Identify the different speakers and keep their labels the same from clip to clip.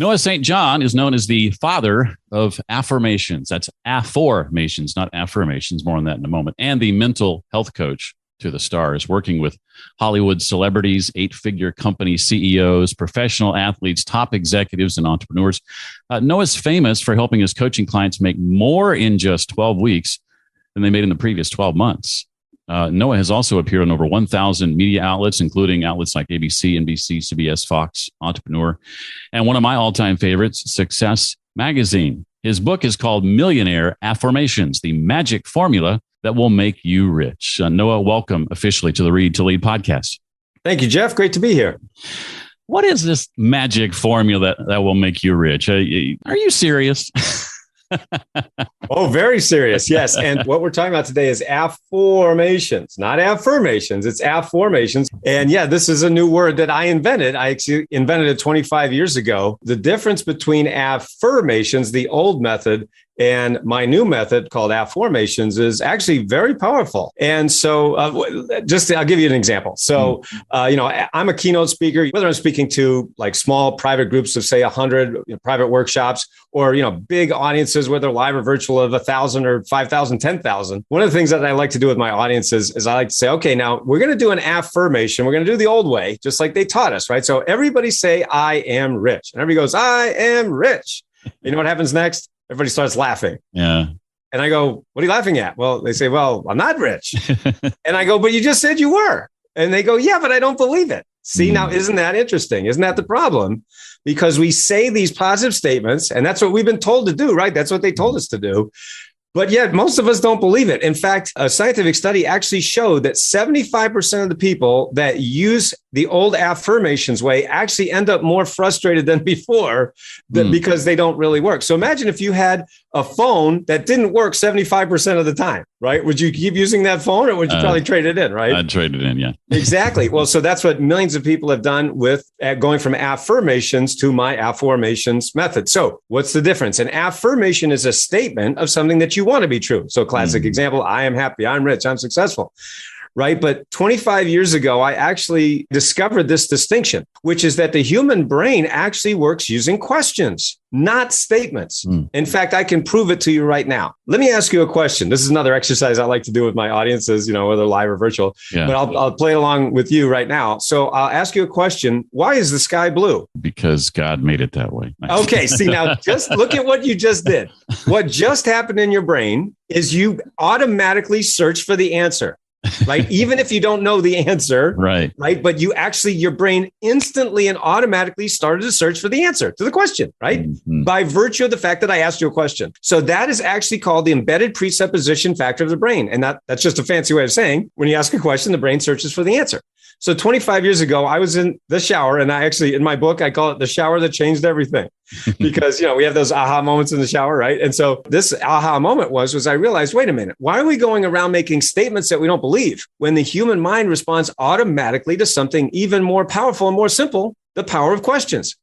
Speaker 1: Noah St. John is known as the father of affirmations. That's afformations, not affirmations. More on that in a moment. And the mental health coach to the stars, working with Hollywood celebrities, 8-figure company CEOs, professional athletes, top executives, and entrepreneurs. Noah's famous for helping his coaching clients make more in just 12 weeks than they made in the previous 12 months. Noah has also appeared on over 1,000 media outlets, including outlets like ABC, NBC, CBS, Fox, Entrepreneur, and one of my all-time favorites, Success Magazine. His book is called Millionaire Affirmations, the magic formula that will make you rich. Noah, welcome officially to the Read to Lead podcast.
Speaker 2: Thank you, Jeff. Great to be here.
Speaker 1: What is this magic formula that will make you rich? Are you serious?
Speaker 2: Oh, very serious. Yes. And what we're talking about today is afformations, not affirmations. It's afformations. And yeah, this is a new word that I invented. I actually invented it 25 years ago. The difference between affirmations, the old method, and my new method called afformations is actually very powerful. And so I'll give you an example. So, I'm a keynote speaker, whether I'm speaking to like small private groups of say 100 private workshops or, big audiences, whether live or virtual of 1,000 or 5,000, 10,000. One of the things that I like to do with my audiences is I like to say, okay, now we're going to do an affirmation. We're going to do the old way, just like they taught us, right? So everybody say, I am rich. And everybody goes, I am rich. You know what happens next? Everybody starts laughing.
Speaker 1: Yeah.
Speaker 2: And I go, what are you laughing at? Well, they say, well, I'm not rich. And I go, but you just said you were. And they go, yeah, but I don't believe it. See, now, isn't that interesting? Isn't that the problem? Because we say these positive statements, and that's what we've been told to do, right? That's what they told us to do. But yet most of us don't believe it. In fact, a scientific study actually showed that 75% of the people that use the old affirmations way actually end up more frustrated than before because they don't really work. So imagine if you had a phone that didn't work 75% of the time, right? Would you keep using that phone or would you probably trade it in, right?
Speaker 1: I'd trade it in, yeah.
Speaker 2: Exactly. Well, so that's what millions of people have done with going from affirmations to my afformations method. So what's the difference? An affirmation is a statement of something that you want to be true. So classic example, I am happy, I'm rich, I'm successful. Right. But 25 years ago, I actually discovered this distinction, which is that the human brain actually works using questions, not statements. In fact, I can prove it to you right now. Let me ask you a question. This is another exercise I like to do with my audiences, whether live or virtual, but I'll play along with you right now. So I'll ask you a question. Why is the sky blue?
Speaker 1: Because God made it that way.
Speaker 2: Okay. See, now just look at what you just did. What just happened in your brain is you automatically search for the answer. Right. Even if you don't know the answer. Right. But you actually, your brain instantly and automatically started to search for the answer to the question. Right. By virtue of the fact that I asked you a question. So that is actually called the embedded presupposition factor of the brain. And that's just a fancy way of saying when you ask a question, the brain searches for the answer. So 25 years ago, I was in the shower and I actually, in my book, I call it the shower that changed everything because, we have those aha moments in the shower, right? And so this aha moment was I realized, wait a minute, why are we going around making statements that we don't believe when the human mind responds automatically to something even more powerful and more simple, the power of questions?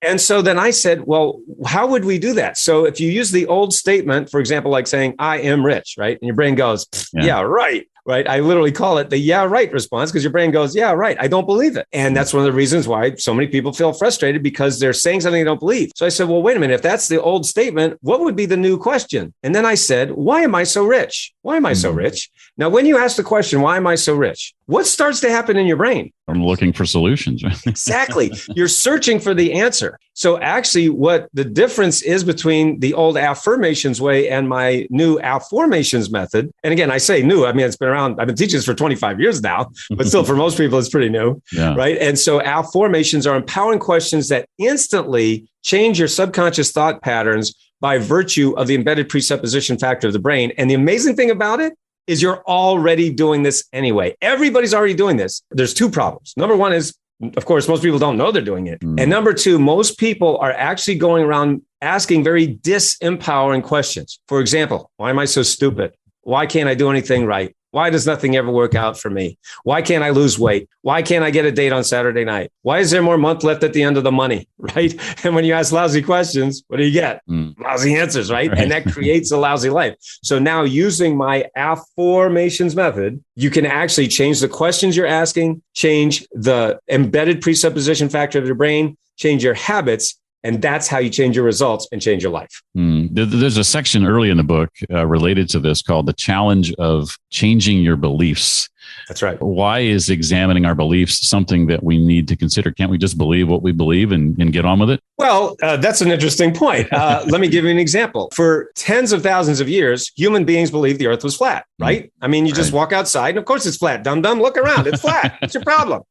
Speaker 2: And so then I said, well, how would we do that? So if you use the old statement, for example, like saying, I am rich, right? And your brain goes, yeah, right. Right. I literally call it the yeah, right response because your brain goes, yeah, right. I don't believe it. And that's one of the reasons why so many people feel frustrated because they're saying something they don't believe. So I said, well, wait a minute. If that's the old statement, what would be the new question? And then I said, why am I so rich? Why am I so rich? Now, when you ask the question, why am I so rich? What starts to happen in your brain?
Speaker 1: I'm looking for solutions.
Speaker 2: Exactly. You're searching for the answer. So actually what the difference is between the old affirmations way and my new afformations method. And again, I say new, I mean, it's been around. I've been teaching this for 25 years now, but still for most people, it's pretty new. Yeah. Right. And so afformations are empowering questions that instantly change your subconscious thought patterns by virtue of the embedded presupposition factor of the brain. And the amazing thing about it is you're already doing this anyway. Everybody's already doing this. There's two problems. Number one is, of course, most people don't know they're doing it. And number two, most people are actually going around asking very disempowering questions. For example, why am I so stupid? Why can't I do anything right? Why does nothing ever work out for me? Why can't I lose weight? Why can't I get a date on Saturday night? Why is there more month left at the end of the money? Right. And when you ask lousy questions, what do you get? Lousy answers, right? And that creates a lousy life. So now using my afformations method, you can actually change the questions you're asking, change the embedded presupposition factor of your brain, change your habits, And that's how you change your results and change your life.
Speaker 1: There's a section early in the book related to this called The Challenge of Changing Your Beliefs.
Speaker 2: That's right.
Speaker 1: Why is examining our beliefs something that we need to consider? Can't we just believe what we believe and get on with it?
Speaker 2: Well, that's an interesting point. Let me give you an example. For tens of thousands of years, human beings believed the earth was flat, right? I mean, you just walk outside and of course it's flat. Dumb, look around. It's flat. What's your problem?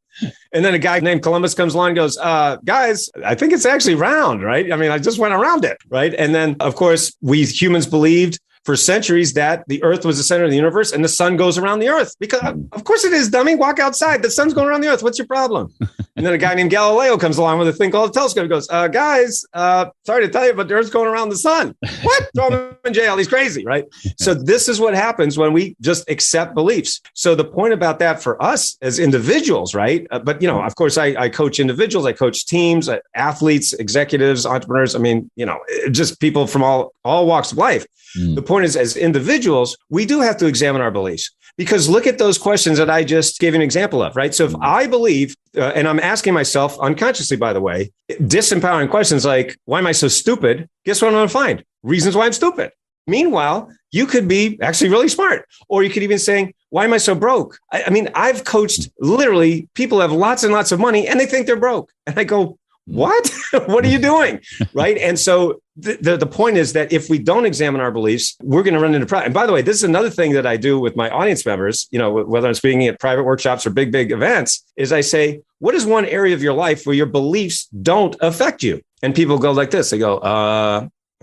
Speaker 2: And then a guy named Columbus comes along and goes, guys, I think it's actually round, right? I mean, I just went around it, right? And then, of course, we humans believed for centuries that the earth was the center of the universe and the sun goes around the earth. Because of course it is, dummy. Walk outside. The sun's going around the earth. What's your problem? And then a guy named Galileo comes along with a thing called a telescope. He goes, guys, sorry to tell you, but the earth's going around the sun. What? Throw him in jail. He's crazy, right? So this is what happens when we just accept beliefs. So the point about that for us as individuals, right? But, you know, of course, I coach individuals. I coach teams, athletes, executives, entrepreneurs. I mean, you know, just people from all walks of life. The point is, as individuals, we do have to examine our beliefs because look at those questions that I just gave an example of, right? So if I believe, and I'm asking myself unconsciously, by the way, disempowering questions like, why am I so stupid? Guess what I'm going to find? Reasons why I'm stupid. Meanwhile, you could be actually really smart, or you could even saying, why am I so broke? I mean, I've coached literally people have lots and lots of money and they think they're broke. And I go, what? What are you doing? Right. And so the point is that if we don't examine our beliefs, we're going to run into problems. And by the way, this is another thing that I do with my audience members, you know, whether I'm speaking at private workshops or big events, is I say, what is one area of your life where your beliefs don't affect you? And people go like this. They go,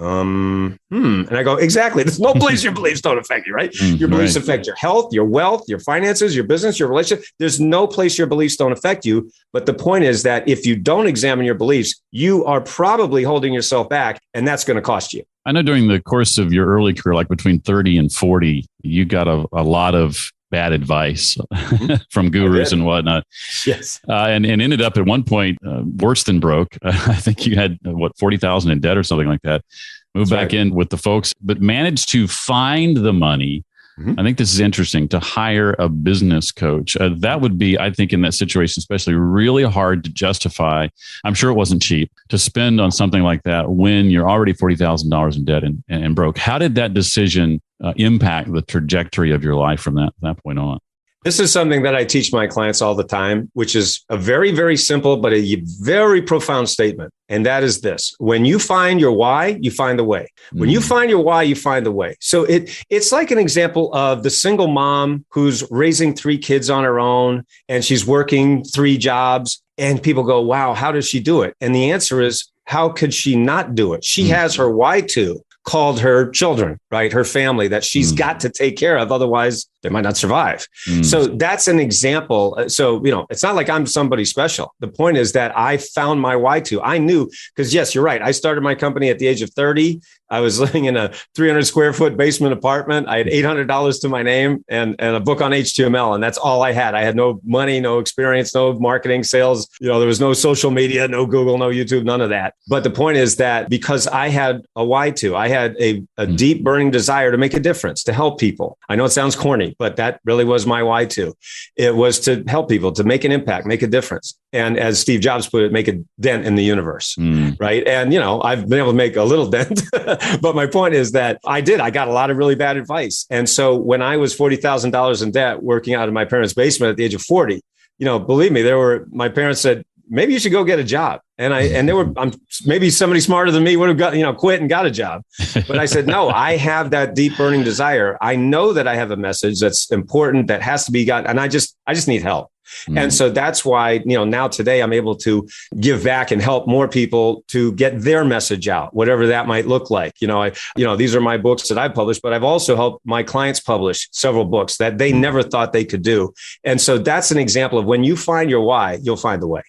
Speaker 2: and I go, exactly. There's no place your beliefs don't affect you, right? Your beliefs affect your health, your wealth, your finances, your business, your relationship. There's no place your beliefs don't affect you. But the point is that if you don't examine your beliefs, you are probably holding yourself back, and that's going to cost you.
Speaker 1: I know during the course of your early career, like between 30 and 40, you got a lot of bad advice from gurus and whatnot.
Speaker 2: Yes.
Speaker 1: And ended up at one point worse than broke. I think you had, $40,000 in debt or something like that. Moved back in with the folks, but managed to find the money. I think this is interesting, to hire a business coach. That would be, I think, in that situation, especially really hard to justify. I'm sure it wasn't cheap to spend on something like that when you're already $40,000 in debt and broke. How did that decision impact the trajectory of your life from that point on?
Speaker 2: This is something that I teach my clients all the time, which is a very, very simple, but a very profound statement. And that is this: when you find your why, you find the way. When you find your why, you find the way. So it's like an example of the single mom who's raising 3 kids on her own and she's working 3 jobs. And people go, wow, how does she do it? And the answer is, how could she not do it? She has her why to, called her children, right? Her family that she's got to take care of. Otherwise, they might not survive. So that's an example. So, you know, it's not like I'm somebody special. The point is that I found my why to. I knew, because yes, you're right. I started my company at the age of 30. I was living in a 300 square foot basement apartment. I had $800 to my name and a book on HTML. And that's all I had. I had no money, no experience, no marketing, sales. You know, there was no social media, no Google, no YouTube, none of that. But the point is that because I had a why to, I had a deep burning desire to make a difference, to help people. I know it sounds corny, but that really was my why to. It was to help people, to make an impact, make a difference. And as Steve Jobs put it, make a dent in the universe, right? And, you know, I've been able to make a little dent, but my point is that I got a lot of really bad advice. And so when I was $40,000 in debt working out of my parents' basement at the age of 40, you know, believe me, my parents said, maybe you should go get a job. And maybe somebody smarter than me would have got, quit and got a job. But I said, no, I have that deep burning desire. I know that I have a message that's important that has to be got. And I just need help. And so that's why, now today I'm able to give back and help more people to get their message out, whatever that might look like. These are my books that I published, but I've also helped my clients publish several books that they never thought they could do. And so that's an example of when you find your why, you'll find the way.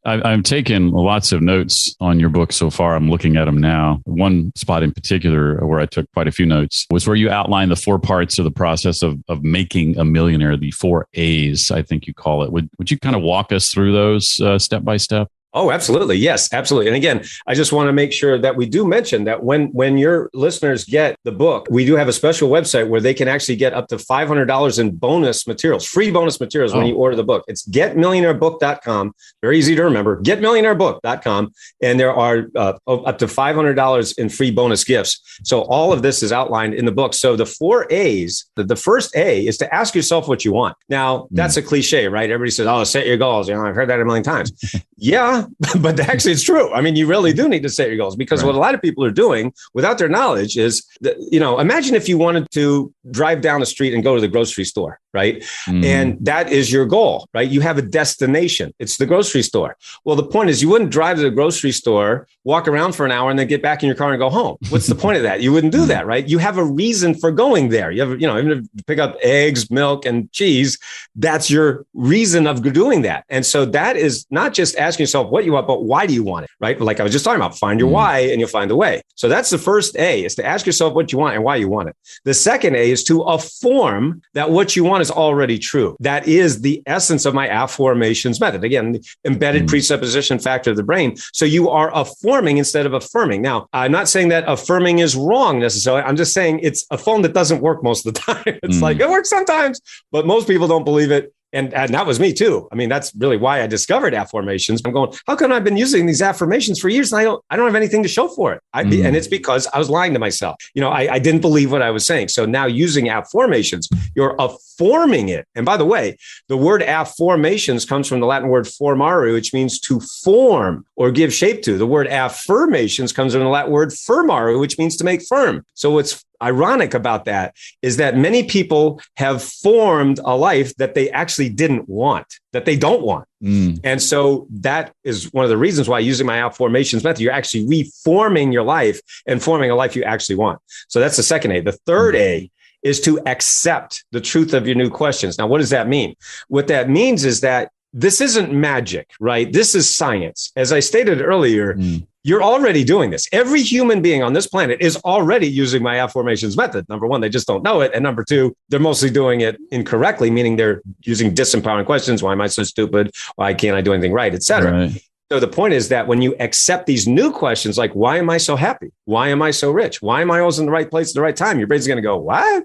Speaker 1: I've taken lots of notes on your book so far. I'm looking at them now. One spot in particular where I took quite a few notes was where you outlined the 4 parts of the process of making a millionaire, the 4 A's, I think you call it. Would you kind of walk us through those step by step?
Speaker 2: Oh, absolutely. Yes, absolutely. And again, I just want to make sure that we do mention that when your listeners get the book, we do have a special website where they can actually get up to $500 in bonus materials, free bonus materials when you order the book. It's getmillionairebook.com. Very easy to remember, getmillionairebook.com. And there are up to $500 in free bonus gifts. So all of this is outlined in the book. So the 4 A's, the first A is to ask yourself what you want. Now, that's a cliche, right? Everybody says, oh, set your goals. I've heard that a million times. Yeah, but actually it's true. I mean, you really do need to set your goals because what a lot of people are doing without their knowledge is, imagine if you wanted to drive down the street and go to the grocery store, right? And that is your goal, right? You have a destination. It's the grocery store. Well, the point is you wouldn't drive to the grocery store, walk around for an hour and then get back in your car and go home. What's the point of that? You wouldn't do that, right? You have a reason for going there. You have, even if you pick up eggs, milk, and cheese, that's your reason of doing that. And so that is not just asking yourself what you want, but why do you want it, right? Like I was just talking about, find your why and you'll find the way. So that's the first A, is to ask yourself what you want and why you want it. The second A is to affirm that what you want is already true. That is the essence of my affirmations method. Again, the embedded presupposition factor of the brain. So you are affirming instead of affirming. Now, I'm not saying that affirming is wrong necessarily. I'm just saying it's a phone that doesn't work most of the time. It's like it works sometimes, but most people don't believe it. And that was me too. I mean, that's really why I discovered affirmations. I'm going, how come I've been using these affirmations for years and I don't have anything to show for it? And it's because I was lying to myself. I didn't believe what I was saying. So now using affirmations, you're affirming it. And by the way, the word affirmations comes from the Latin word formare, which means to form or give shape to. The word affirmations comes from the Latin word firmare, which means to make firm. So what's ironic about that is that many people have formed a life that they actually didn't want, that they don't want. And so that is one of the reasons why using my affirmations method, you're actually reforming your life and forming a life you actually want. So that's the second A. The third A is to accept the truth of your new questions. Now, what does that mean? What that means is that this isn't magic, right? This is science. As I stated earlier, you're already doing this. Every human being on this planet is already using my affirmations method. Number one, they just don't know it. And number two, they're mostly doing it incorrectly, meaning they're using disempowering questions. Why am I so stupid? Why can't I do anything right? Et cetera. Right. So the point is that when you accept these new questions, like, why am I so happy? Why am I so rich? Why am I always in the right place at the right time? Your brain's going to go, what?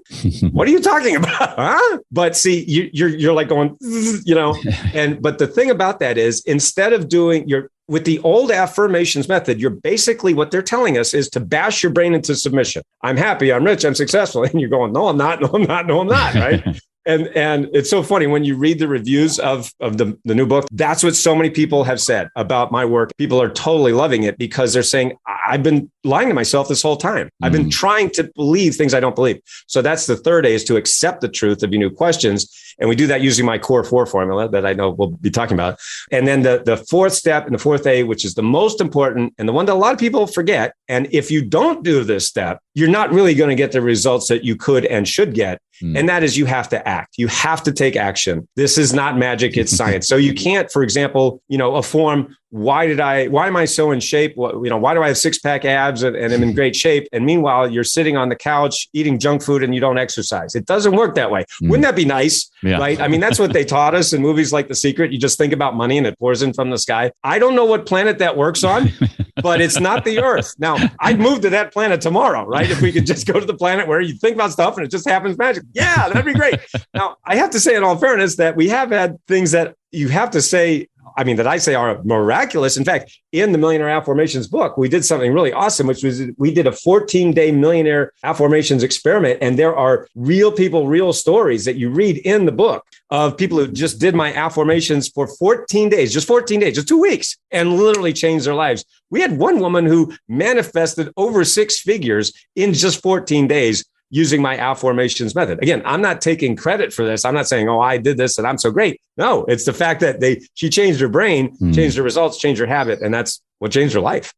Speaker 2: What are you talking about? Huh? But see, you're like going, but the thing about that is instead of doing with the old affirmations method, you're basically what they're telling us is to bash your brain into submission. I'm happy, I'm rich, I'm successful. And you're going, no, I'm not, no, I'm not, no, I'm not, right? And it's so funny when you read the reviews of the new book, that's what so many people have said about my work. People are totally loving it because they're saying, I've been lying to myself this whole time. I've been trying to believe things I don't believe. So that's the third A, is to accept the truth of your new questions. And we do that using my core 4 formula that I know we'll be talking about. And then the fourth step and the fourth A, which is the most important and the one that a lot of people forget. And if you don't do this step, you're not really going to get the results that you could and should get. And that is, you have to act. You have to take action. This is not magic. It's science. So you can't, for example, affirm, why am I so in shape? Why do I have 6-pack abs and I'm in great shape? And meanwhile, you're sitting on the couch eating junk food and you don't exercise. It doesn't work that way. Wouldn't that be nice? Yeah. Right? I mean, that's what they taught us in movies like The Secret. You just think about money and it pours in from the sky. I don't know what planet that works on, but it's not the Earth. Now, I'd move to that planet tomorrow, right? If we could just go to the planet where you think about stuff and it just happens magically. Yeah, that'd be great. Now, I have to say in all fairness that we have had things that you have to say, that I say are miraculous. In fact, in the Millionaire Affirmations book, we did something really awesome, which was we did a 14-day millionaire affirmations experiment. And there are real people, real stories that you read in the book of people who just did my affirmations for 14 days, just 14 days, just 2 weeks, and literally changed their lives. We had one woman who manifested over 6 figures in just 14 days using my affirmations method. Again, I'm not taking credit for this. I'm not saying, oh, I did this and I'm so great. No, it's the fact that she changed her brain, changed her results, changed her habit. And that's what changed her life.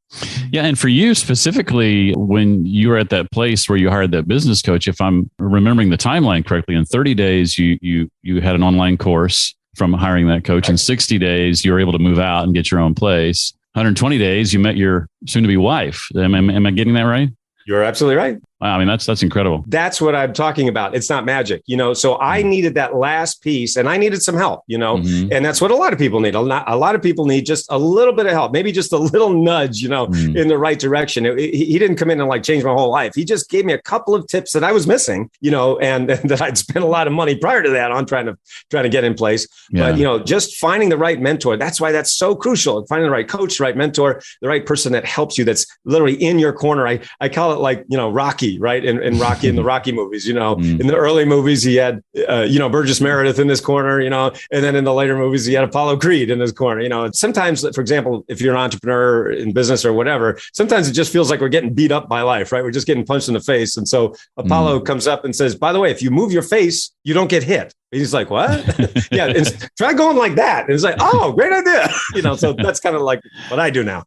Speaker 1: Yeah. And for you specifically, when you were at that place where you hired that business coach, if I'm remembering the timeline correctly, in 30 days, you had an online course from hiring that coach. In 60 days, you were able to move out and get your own place. 120 days, you met your soon-to-be wife. Am I getting that right?
Speaker 2: You're absolutely right.
Speaker 1: Wow, I mean, that's incredible.
Speaker 2: That's what I'm talking about. It's not magic, so I needed that last piece and I needed some help, and that's what a lot of people need. A lot of people need just a little bit of help, maybe just a little nudge, in the right direction. He didn't come in and change my whole life. He just gave me a couple of tips that I was missing, and that I'd spent a lot of money prior to that on trying to get in place. Yeah. But, just finding the right mentor, that's why that's so crucial. Finding the right coach, the right mentor, the right person that helps you, that's literally in your corner. I call it Rocky. Right. In Rocky, in the Rocky movies, in the early movies, he had, Burgess Meredith in this corner, and then in the later movies, he had Apollo Creed in his corner, sometimes, for example, if you're an entrepreneur in business or whatever, sometimes it just feels like we're getting beat up by life, right? We're just getting punched in the face. And so Apollo comes up and says, by the way, if you move your face, you don't get hit. He's like, what? Yeah. Try going like that. And it's like, oh, great idea. So that's kind of like what I do now.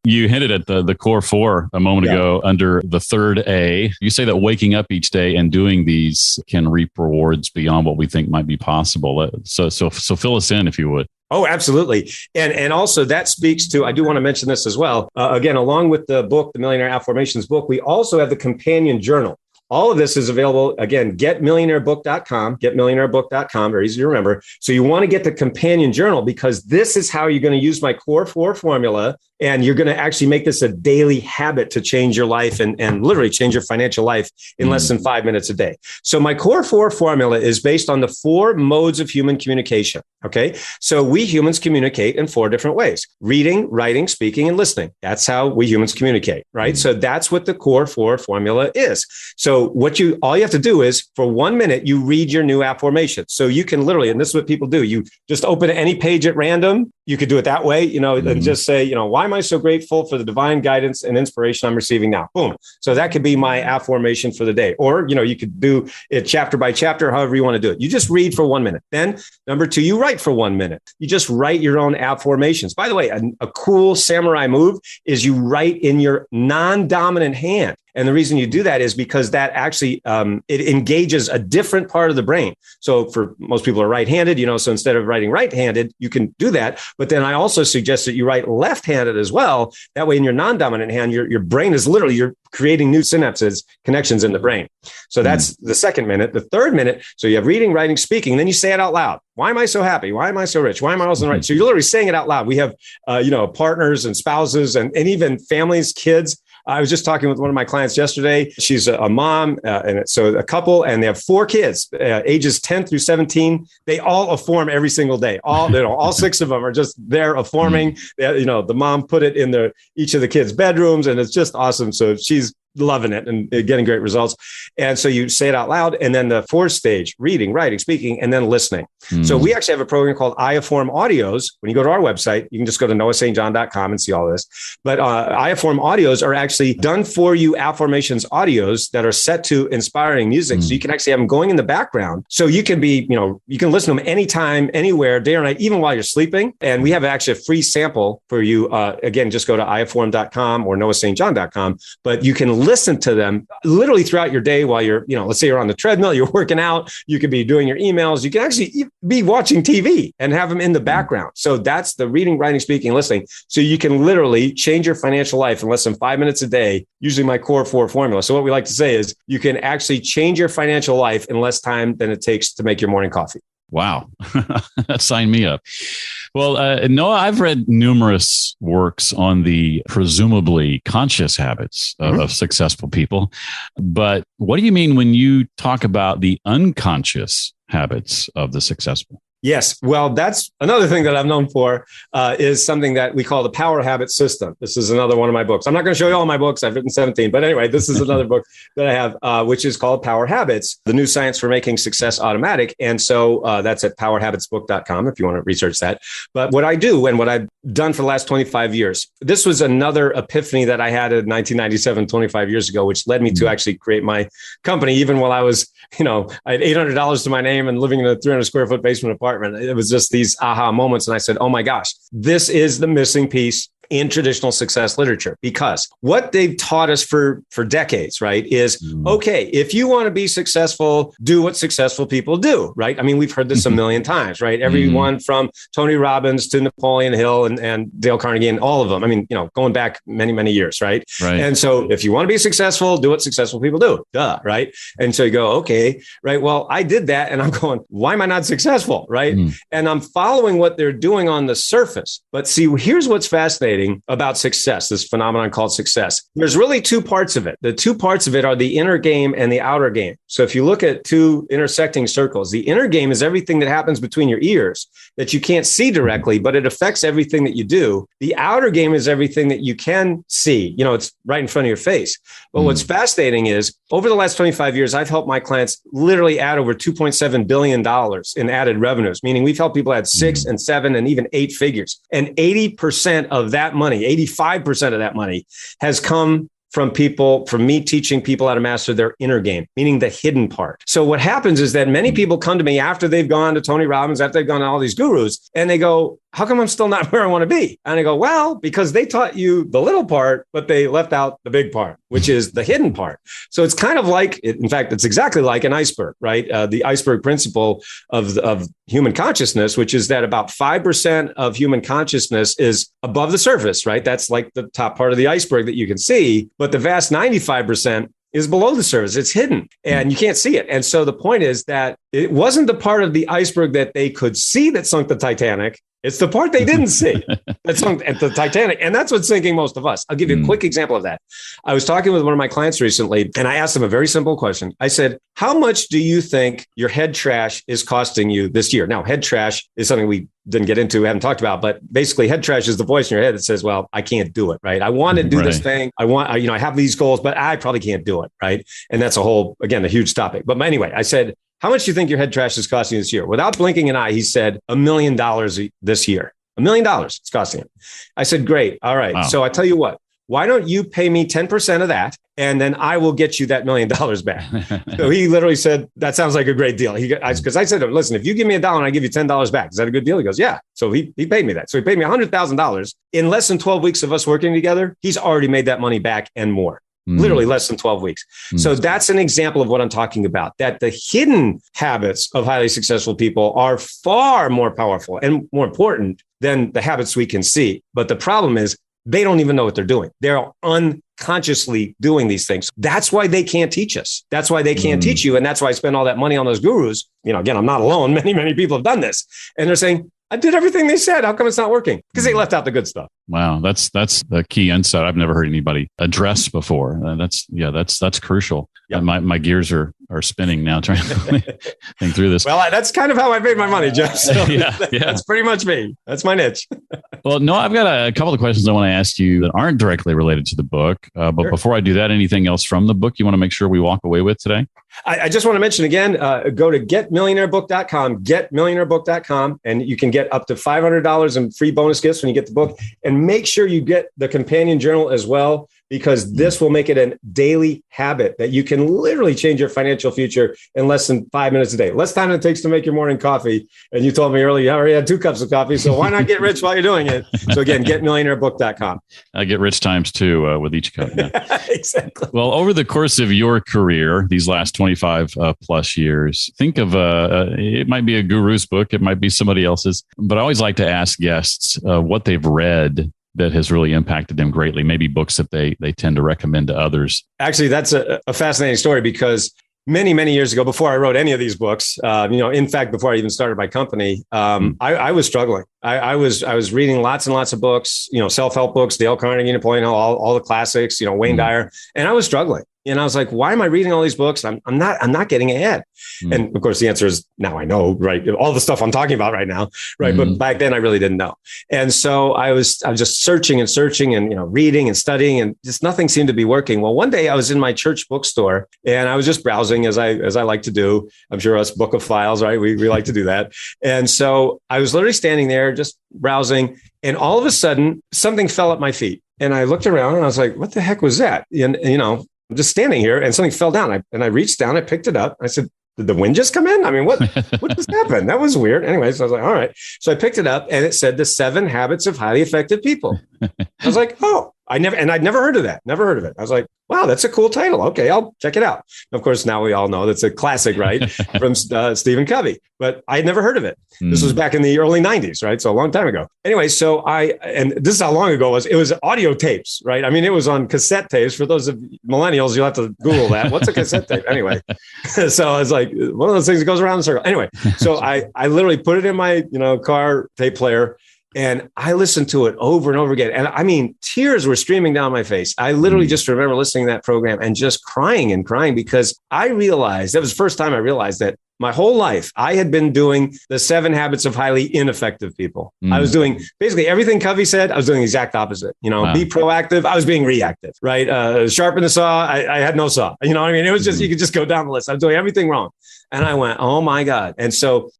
Speaker 1: You hinted at the core four a moment ago under the third A. You say that waking up each day and doing these can reap rewards beyond what we think might be possible. So fill us in, if you would.
Speaker 2: Oh, absolutely. And also that speaks to, I do want to mention this as well. Again, along with the book, the Millionaire Affirmations book, we also have the companion journal. All of this is available, again, getmillionairebook.com, very easy to remember. So you want to get the companion journal because this is how you're going to use my core four formula. And you're going to actually make this a daily habit to change your life and literally change your financial life in less than 5 minutes a day. So my core four formula is based on the 4 modes of human communication. Okay. So we humans communicate in 4 different ways: reading, writing, speaking, and listening. That's how we humans communicate, right? So that's what the core four formula is. So all you have to do is for 1 minute, you read your new affirmation. So you can literally, and this is what people do. You just open any page at random. You could do it that way, and just say, why am I so grateful for the divine guidance and inspiration I'm receiving now? Boom. So that could be my affirmation for the day. Or, you could do it chapter by chapter, however you want to do it. You just read for 1 minute. Then number 2, you write for 1 minute. You just write your own affirmations. By the way, a cool samurai move is you write in your non-dominant hand. And the reason you do that is because that actually, it engages a different part of the brain. So for most people are right-handed, so instead of writing right-handed, you can do that. But then I also suggest that you write left-handed as well. That way in your non-dominant hand, your brain is literally, you're creating new synapses, connections in the brain. So that's the second minute. The third minute, so you have reading, writing, speaking, and then you say it out loud. Why am I so happy? Why am I so rich? Why am I always right? So you're literally saying it out loud. We have, partners and spouses and even families, kids. I was just talking with one of my clients yesterday. She's a mom, and so a couple, and they have 4 kids, ages 10 through 17. They all affirm every single day. All 6 of them are just there affirming. The mom put it in each of the kids' bedrooms, and it's just awesome. So she's loving it and getting great results. And so you say it out loud. And then the 4th stage, reading, writing, speaking, and then listening. So we actually have a program called iAffirm Audios. When you go to our website, you can just go to noahstjohn.com and see all this. But iAffirm Audios are actually done for you affirmations audios that are set to inspiring music. So you can actually have them going in the background. So you can be, you can listen to them anytime, anywhere, day or night, even while you're sleeping. And we have actually a free sample for you. Again, just go to iAffirm.com or noahstjohn.com, but you can listen to them literally throughout your day while you're, let's say you're on the treadmill, you're working out, you could be doing your emails, you can actually be watching TV and have them in the background. So that's the reading, writing, speaking, listening. So you can literally change your financial life in less than 5 minutes a day, using my core four formula. So what we like to say is you can actually change your financial life in less time than it takes to make your morning coffee.
Speaker 1: Wow. Sign me up. Well, Noah, I've read numerous works on the presumably conscious habits of successful people. But what do you mean when you talk about the unconscious habits of the successful?
Speaker 2: Yes. Well, that's another thing that I'm known for is something that we call the power habit system. This is another one of my books. I'm not going to show you all my books. I've written 17. But anyway, this is another book that I have, which is called Power Habits, the new science for making success automatic. And so that's at powerhabitsbook.com if you want to research that. But what I do and what I've done for the last 25 years, this was another epiphany that I had in 1997, 25 years ago, which led me to actually create my company, even while I was, I had $800 to my name and living in a 300 square foot basement apartment. It was just these aha moments. And I said, oh my gosh, this is the missing piece in traditional success literature, because what they've taught us for decades, right, is, okay, if you want to be successful, do what successful people do, right? I mean, we've heard this a million times, right? Everyone from Tony Robbins to Napoleon Hill and Dale Carnegie and all of them. I mean, going back many, many years, right? And so if you want to be successful, do what successful people do, right? And so you go, okay, right, well, I did that and I'm going, why am I not successful, right? And I'm following what they're doing on the surface. But see, here's what's fascinating about success, this phenomenon called success. There's really two parts of it. The two parts of it are the inner game and the outer game. So if you look at two intersecting circles, the inner game is everything that happens between your ears that you can't see directly, but it affects everything that you do. The outer game is everything that you can see. It's right in front of your face. But what's fascinating is over the last 25 years, I've helped my clients literally add over $2.7 billion in added revenues, meaning we've helped people add 6 and 7 and even 8 figures. And 80% of that money, 85% of that money has come from me teaching people how to master their inner game, meaning the hidden part. So what happens is that many people come to me after they've gone to Tony Robbins, after they've gone to all these gurus, and they go, how come I'm still not where I want to be? And I go, well, because they taught you the little part, but they left out the big part, which is the hidden part. So it's kind of like, in fact, it's exactly like an iceberg, right? The iceberg principle of human consciousness, which is that about 5% of human consciousness is above the surface, right? That's like the top part of the iceberg that you can see, but the vast 95% is below the surface. It's hidden and you can't see it. And so the point is that it wasn't the part of the iceberg that they could see that sunk the Titanic. It's the part they didn't see that sunk at the Titanic. And that's what's sinking most of us. I'll give you a quick example of that. I was talking with one of my clients recently, and I asked them a very simple question. I said, how much do you think your head trash is costing you this year? Now, head trash is something we didn't get into, we haven't talked about, but basically head trash is the voice in your head that says, well, I can't do it, right? I want to do this thing. I have these goals, but I probably can't do it, right? And that's a huge topic. But anyway, I said, how much do you think your head trash is costing you this year? Without blinking an eye, he said $1 million this year. $1 million it's costing him. I said, great. All right. Wow. So I tell you what, why don't you pay me 10% of that? And then I will get you that $1 million back. So he literally said, that sounds like a great deal. Because I said to him, listen, if you give me $1 and I give you $10 back, is that a good deal? He goes, yeah. So he paid me that. So he paid me $100,000 in less than 12 weeks of us working together. He's already made that money back and more. Literally less than 12 weeks. So that's an example of what I'm talking about, that the hidden habits of highly successful people are far more powerful and more important than the habits we can see. But the problem is they don't even know what they're doing. They're unconsciously doing these things. That's why they can't teach us. That's why they can't teach you. And that's why I spend all that money on those gurus. Again, I'm not alone. Many, many people have done this. And they're saying, I did everything they said. How come it's not working? Because they left out the good stuff.
Speaker 1: Wow, that's the key insight I've never heard anybody address before. That's crucial. Yep. My gears are spinning now trying to think through this.
Speaker 2: Well, that's kind of how I made my money, Jeff. So that's pretty much me. That's my niche.
Speaker 1: Well, no, I've got a couple of questions I want to ask you that aren't directly related to the book. But sure. Before I do that, anything else from the book you want to make sure we walk away with today?
Speaker 2: I just want to mention again, go to getmillionairebook.com, and you can get up to $500 in free bonus gifts when you get the book. And make sure you get the companion journal as well, because this will make it a daily habit that you can literally change your financial future in less than 5 minutes a day. Less time than it takes to make your morning coffee. And you told me earlier, you already had 2 cups of coffee. So why not get rich while you're doing it? So again, getmillionairebook.com.
Speaker 1: I get rich times 2 with each cup. Yeah.
Speaker 2: Exactly.
Speaker 1: Well, over the course of your career, these last 25 plus years, think of it might be a guru's book. It might be somebody else's. But I always like to ask guests what they've read that has really impacted them greatly, maybe books that they tend to recommend to others.
Speaker 2: Actually, that's a fascinating story, because many, many years ago, before I wrote any of these books, in fact, before I even started my company, I was struggling. I was reading lots and lots of books, self-help books, Dale Carnegie, Napoleon Hill, all the classics, Wayne Dyer, and I was struggling. And I was like, why am I reading all these books? I'm not getting ahead. And of course, the answer is now I know, right? All the stuff I'm talking about right now, right? But back then I really didn't know. And so I was just searching and reading and studying, and just nothing seemed to be working. Well, one day I was in my church bookstore and I was just browsing as I like to do. I'm sure us book of files, right? We like to do that. And so I was literally standing there just browsing, and all of a sudden something fell at my feet. And I looked around and I was like, what the heck was that? And I'm just standing here and something fell down. I reached down, I picked it up. I said, did the wind just come in? I mean, what just happened? That was weird. Anyway, so I was like, all right. So I picked it up and it said The 7 Habits of Highly Effective People. I was like, oh, I'd never heard of that. Never heard of it. I was like, wow, that's a cool title. Okay, I'll check it out. Of course, now we all know that's a classic, right? From Stephen Covey, but I had never heard of it. This was back in the early 90s, right? So a long time ago. Anyway, and this is how long ago it was audio tapes, right? I mean, it was on cassette tapes. For those of millennials, you'll have to Google that. What's a cassette tape? Anyway, so I was like, one of those things that goes around in a circle. Anyway, so I literally put it in my, car tape player. And I listened to it over and over again. And I mean, tears were streaming down my face. I literally just remember listening to that program and just crying because I realized, that was the first time I realized that my whole life, I had been doing the 7 habits of highly ineffective people. I was doing basically everything Covey said. I was doing the exact opposite. Be proactive. I was being reactive, right? Sharpen the saw. I had no saw. You know what I mean? It was just, you could just go down the list. I was doing everything wrong. And I went, oh my God. And so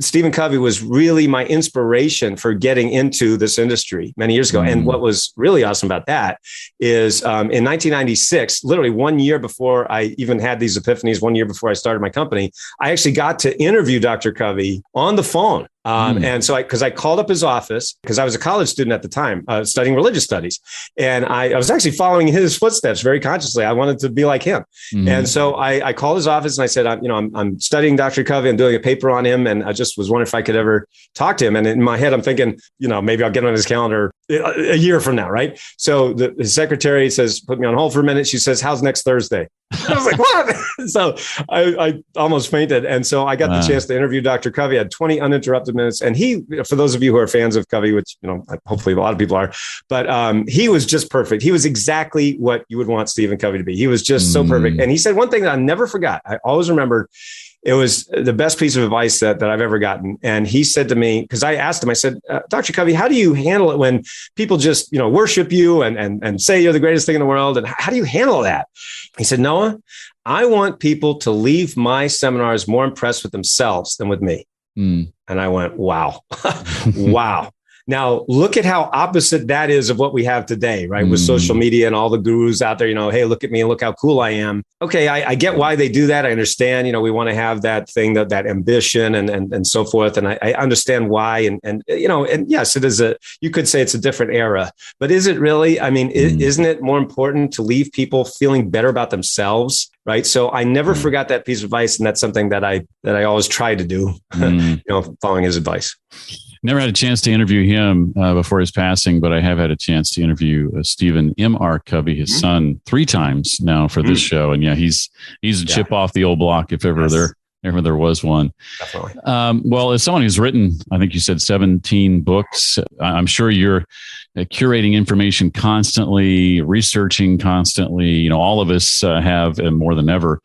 Speaker 2: Stephen Covey was really my inspiration for getting into this industry many years ago. And what was really awesome about that is in 1996, literally 1 year before I even had these epiphanies, 1 year before I started my company, I actually got to interview Dr. Covey on the phone. And so because I called up his office, because I was a college student at the time, studying religious studies. And I was actually following his footsteps very consciously. I wanted to be like him. And so I called his office and I said, I'm studying Dr. Covey. I'm doing a paper on him. And I just was wondering if I could ever talk to him. And in my head, I'm thinking, maybe I'll get on his calendar a year from now. Right. So his secretary says, put me on hold for a minute. She says, how's next Thursday? I was like, what? So I almost fainted. And so I got the chance to interview Dr. Covey. I had 20 uninterrupted minutes. And he, for those of you who are fans of Covey, which, hopefully a lot of people are, but he was just perfect. He was exactly what you would want Stephen Covey to be. He was just so perfect. And he said one thing that I never forgot. I always remembered. It was the best piece of advice that I've ever gotten. And he said to me, because I asked him, I said, Dr. Covey, how do you handle it when people just, worship you and say you're the greatest thing in the world? And how do you handle that? He said, Noah, I want people to leave my seminars more impressed with themselves than with me. And I went, wow, wow. Now, look at how opposite that is of what we have today, right? With social media and all the gurus out there, hey, look at me and look how cool I am. Okay, I get why they do that. I understand, we want to have that thing, that ambition and so forth. And I understand why. And yes, it is you could say it's a different era, but is it really? I mean, isn't it more important to leave people feeling better about themselves? Right. So I never forgot that piece of advice. And that's something that I always try to do, following his advice.
Speaker 1: Never had a chance to interview him before his passing, but I have had a chance to interview Stephen M.R. Covey, his son, 3 times now for this show. And he's a chip off the old block if ever there was one.
Speaker 2: Definitely.
Speaker 1: Well, as someone who's written, I think you said 17 books, I'm sure you're curating information constantly, researching constantly. All of us have, and more than ever,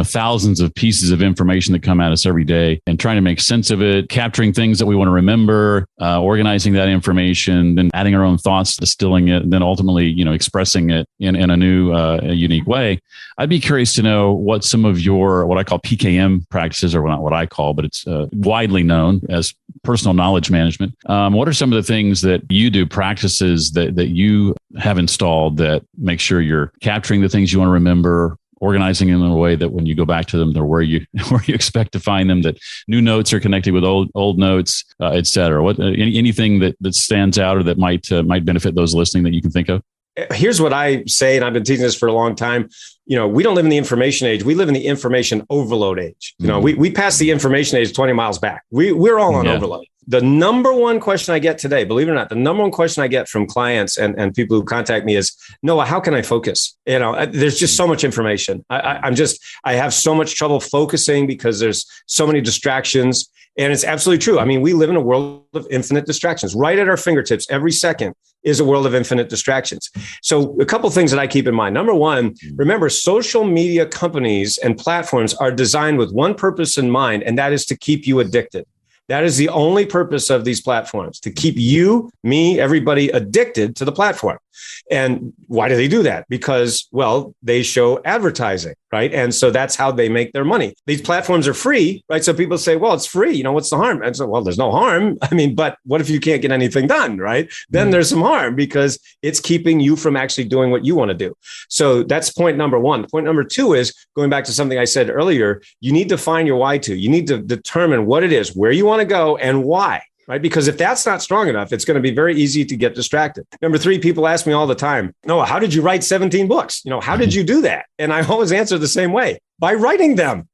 Speaker 1: thousands of pieces of information that come at us every day, and trying to make sense of it, capturing things that we want to remember, organizing that information, then adding our own thoughts, distilling it, and then ultimately, expressing it in a new, unique way. I'd be curious to know what some of your, what I call PKM practices, or not what I call, but it's widely known as personal knowledge management. What are some of the things that you do, practices that you have installed that make sure you're capturing the things you want to remember, organizing them in a way that when you go back to them, they're where you expect to find them, that new notes are connected with old notes, et cetera? What, anything that stands out or that might benefit those listening that you can think of?
Speaker 2: Here's what I say, and I've been teaching this for a long time. We don't live in the information age. We live in the information overload age. We passed the information age 20 miles back. We're all on overload. The number one question I get today, believe it or not, the number one question I get from clients and people who contact me is, Noah, how can I focus? There's just so much information. I have so much trouble focusing because there's so many distractions. And it's absolutely true. I mean, we live in a world of infinite distractions. Right at our fingertips, every second is a world of infinite distractions. So a couple of things that I keep in mind. Number one, remember, social media companies and platforms are designed with one purpose in mind, and that is to keep you addicted. That is the only purpose of these platforms, to keep you, me, everybody addicted to the platform. And why do they do that? Because, well, they show advertising, right? And so that's how they make their money. These platforms are free, right? So people say, well, it's free. What's the harm? And so, well, there's no harm. But what if you can't get anything done, right? Then there's some harm because it's keeping you from actually doing what you want to do. So that's point number one. Point number two is going back to something I said earlier. You need to find your why to. You need to determine what it is, where you want to go and why. Right? Because if that's not strong enough, it's going to be very easy to get distracted. Number three, people ask me all the time, Noah, how did you write 17 books? How did you do that? And I always answer the same way. By writing them.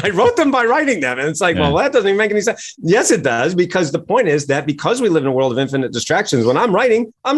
Speaker 2: I wrote them by writing them. And it's like, well, that doesn't even make any sense. Yes, it does. Because the point is that because we live in a world of infinite distractions, when I'm writing. I'm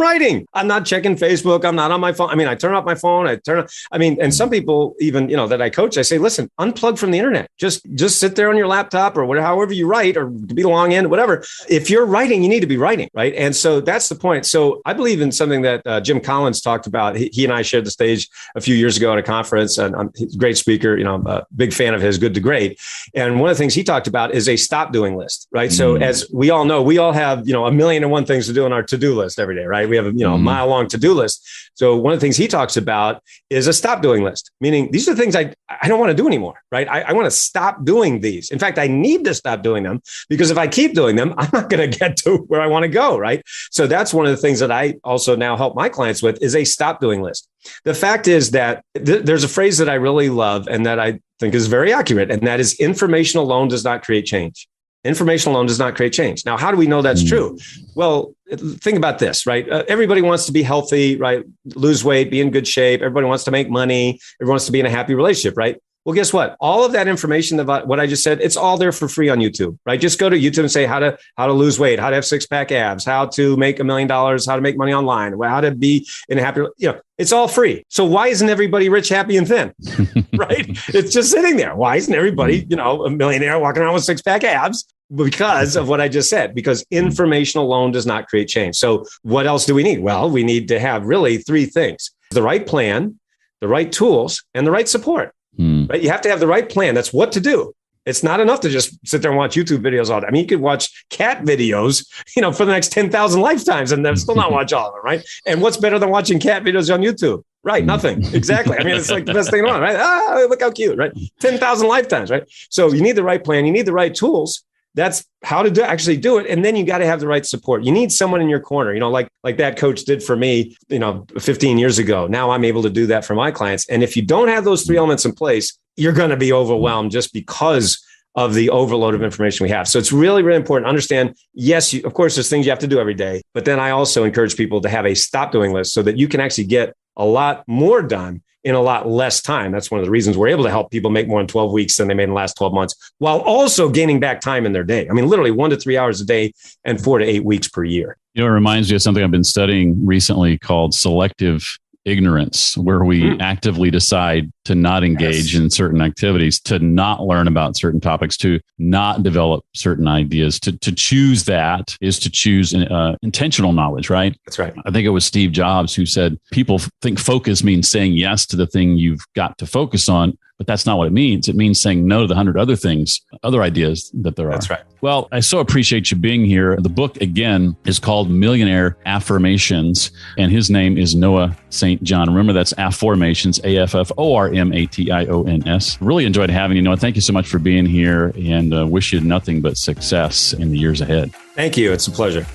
Speaker 2: not checking Facebook. I'm not on my phone. I turn off my phone. And some people even, that I coach, I say, listen, unplug from the internet. Just sit there on your laptop or whatever, however you write or be long end, whatever. If you're writing, you need to be writing, right? And so that's the point. So I believe in something that Jim Collins talked about. He and I shared the stage a few years ago at a conference, and he's a great speaker, I'm a big fan of his, Good to Great. And one of the things he talked about is a stop doing list, right? So as we all know, we all have, 1,000,001 things to do on our to-do list every day, right? We have, a mile long to-do list. So one of the things he talks about is a stop doing list, meaning these are the things I don't want to do anymore, right? I want to stop doing these. In fact, I need to stop doing them because if I keep doing them, I'm not going to get to where I want to go, right? So that's one of the things that I also now help my clients with is a stop doing list. The fact is that there's a phrase that I really love and that I think is very accurate, and that is information alone does not create change. Information alone does not create change. Now, how do we know that's true? Well, think about this, right? Everybody wants to be healthy, right? Lose weight, be in good shape. Everybody wants to make money. Everyone wants to be in a happy relationship, right? Well, guess what? All of that information about what I just said, it's all there for free on YouTube, right? Just go to YouTube and say how to lose weight, how to have 6-pack abs, how to make $1 million, how to make money online, how to be in a happy, it's all free. So why isn't everybody rich, happy, and thin, right? It's just sitting there. Why isn't everybody, a millionaire walking around with 6-pack abs? Because of what I just said, because information alone does not create change. So what else do we need? Well, we need to have really three things: the right plan, the right tools, and the right support. Right? You have to have the right plan. That's what to do. It's not enough to just sit there and watch YouTube videos all day. You could watch cat videos, for the next 10,000 lifetimes and then still not watch all of them, right? And what's better than watching cat videos on YouTube? Right. Nothing. Exactly. It's like the best thing on, right? Look how cute, right? 10,000 lifetimes, right? So you need the right plan. You need the right tools. That's how to actually do it. And then you got to have the right support. You need someone in your corner, like that coach did for me, 15 years ago. Now I'm able to do that for my clients. And if you don't have those three elements in place, you're going to be overwhelmed just because of the overload of information we have. So it's really, really important to understand, yes, of course, there's things you have to do every day. But then I also encourage people to have a stop doing list so that you can actually get a lot more done in a lot less time. That's one of the reasons we're able to help people make more in 12 weeks than they made in the last 12 months, while also gaining back time in their day. Literally 1 to 3 hours a day and 4 to 8 weeks per year.
Speaker 1: It reminds me of something I've been studying recently called selective ignorance, where we actively decide to not engage in certain activities, to not learn about certain topics, to not develop certain ideas. To choose that is to choose intentional knowledge, right?
Speaker 2: That's right.
Speaker 1: I think it was Steve Jobs who said, people think focus means saying yes to the thing you've got to focus on, but that's not what it means. It means saying no to the 100 other things, other ideas that there are.
Speaker 2: That's right.
Speaker 1: Well, I so appreciate you being here. The book, again, is called Millionaire Affirmations, and his name is Noah St. John. Remember, that's Afformations, AFFORMATIONS. Really enjoyed having you, Noah. Thank you so much for being here, and wish you nothing but success in the years ahead.
Speaker 2: Thank you. It's a pleasure.